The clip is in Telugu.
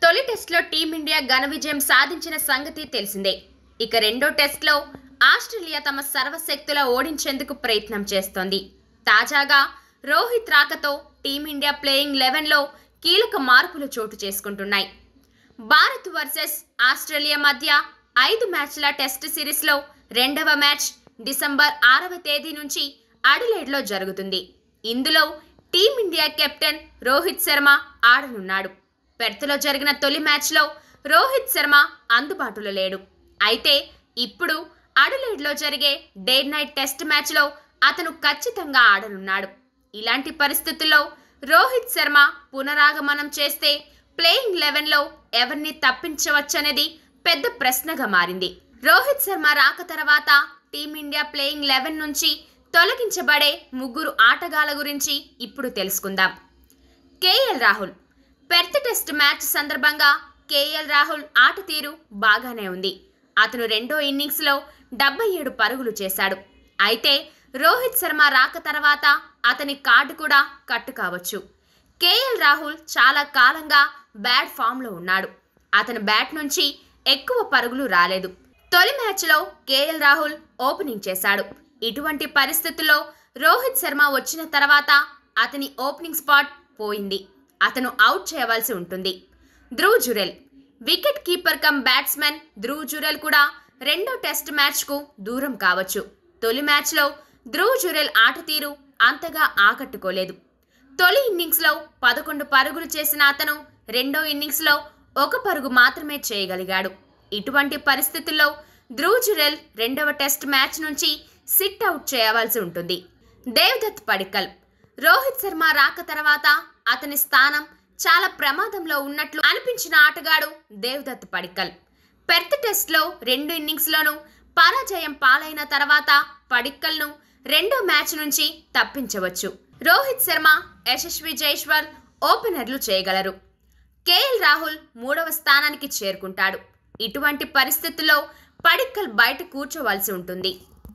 తొలి టెస్ట్లో టీమిండియా ఘన విజయం సాధించిన సంగతి తెలిసిందే. ఇక రెండో టెస్ట్లో ఆస్ట్రేలియా తమ సర్వశక్తులా ఓడించేందుకు ప్రయత్నం చేస్తోంది. తాజాగా రోహిత్ రాకతో టీమిండియా ప్లేయింగ్ 11లో కీలక మార్పులు చోటు చేసుకుంటున్నాయి. భారత్ వర్సెస్ ఆస్ట్రేలియా మధ్య 5 మ్యాచ్ల టెస్ట్ సిరీస్లో రెండవ మ్యాచ్ డిసెంబర్ 6వ తేదీ నుంచి అడిలైడ్లో జరుగుతుంది. ఇందులో టీమిండియా కెప్టెన్ రోహిత్ శర్మ ఆడనున్నాడు. పెర్త్లో జరిగిన తొలి మ్యాచ్లో రోహిత్ శర్మ అందుబాటులో లేడు. అయితే ఇప్పుడు అడిలైడ్లో జరిగే డే నైట్ టెస్ట్ మ్యాచ్లో అతను ఖచ్చితంగా ఆడనున్నాడు. ఇలాంటి పరిస్థితుల్లో రోహిత్ శర్మ పునరాగమనం చేస్తే ప్లేయింగ్ 11లో ఎవరిని తప్పించవచ్చనేది పెద్ద ప్రశ్నగా మారింది. రోహిత్ శర్మ రాక తర్వాత టీమిండియా ప్లేయింగ్ 11 నుంచి తొలగించబడే 3 ఆటగాళ్ల గురించి ఇప్పుడు తెలుసుకుందాం. KL Rahul. Perth test match సందర్భంగా కేఎల్ రాహుల్ ఆట తీరు బాగానే ఉంది. అతను రెండో ఇన్నింగ్స్లో 77 పరుగులు చేశాడు. అయితే రోహిత్ శర్మ రాక తర్వాత అతని కార్డు కూడా కట్టు కావచ్చు. కేఎల్ రాహుల్ చాలా కాలంగా బ్యాడ్ ఫామ్లో ఉన్నాడు. అతని బ్యాట్ నుంచి ఎక్కువ పరుగులు రాలేదు. తొలి మ్యాచ్లో కేఎల్ రాహుల్ ఓపెనింగ్ చేశాడు. ఇటువంటి పరిస్థితుల్లో రోహిత్ శర్మ వచ్చిన తర్వాత అతని ఓపెనింగ్ స్పాట్ పోయింది. అతను అవుట్ చేయవలసి ఉంటుంది. Dhruv Jurel. Wicket keeper cum batsmen Dhruv Jurel కూడా రెండో టెస్ట్ మ్యాచ్కు దూరం కావచ్చు. తొలి మ్యాచ్లో ధ్రువ్ జురెల్ ఆట తీరు అంతగా ఆకట్టుకోలేదు. తొలి ఇన్నింగ్స్లో 11 పరుగులు చేసిన అతను రెండో ఇన్నింగ్స్లో 1 పరుగు మాత్రమే చేయగలిగాడు. ఇటువంటి పరిస్థితుల్లో ధ్రువ్ జురెల్ రెండవ టెస్ట్ మ్యాచ్ నుంచి సిట్ అవుట్ చేయవలసి ఉంటుంది. దేవదత్ పడిక్కల్. రోహిత్ శర్మ రాక తర్వాత అతని స్థానం చాలా ప్రమాదంలో ఉన్నట్లు అనిపించిన ఆటగాడు దేవదత్ పడిక్కల్. పెర్త్ టెస్ట్లో 2 ఇన్నింగ్స్లోనూ పరాజయం పాలైన తర్వాత పడిక్కల్ను రెండో మ్యాచ్ నుంచి తప్పించవచ్చు. రోహిత్ శర్మ, యశస్వి జైస్వాల్ ఓపెనర్లు చేయగలరు. కేఎల్ రాహుల్ 3వ స్థానానికి చేరుకుంటాడు. ఇటువంటి పరిస్థితుల్లో పడిక్కల్ బయట కూర్చోవలసి ఉంటుంది.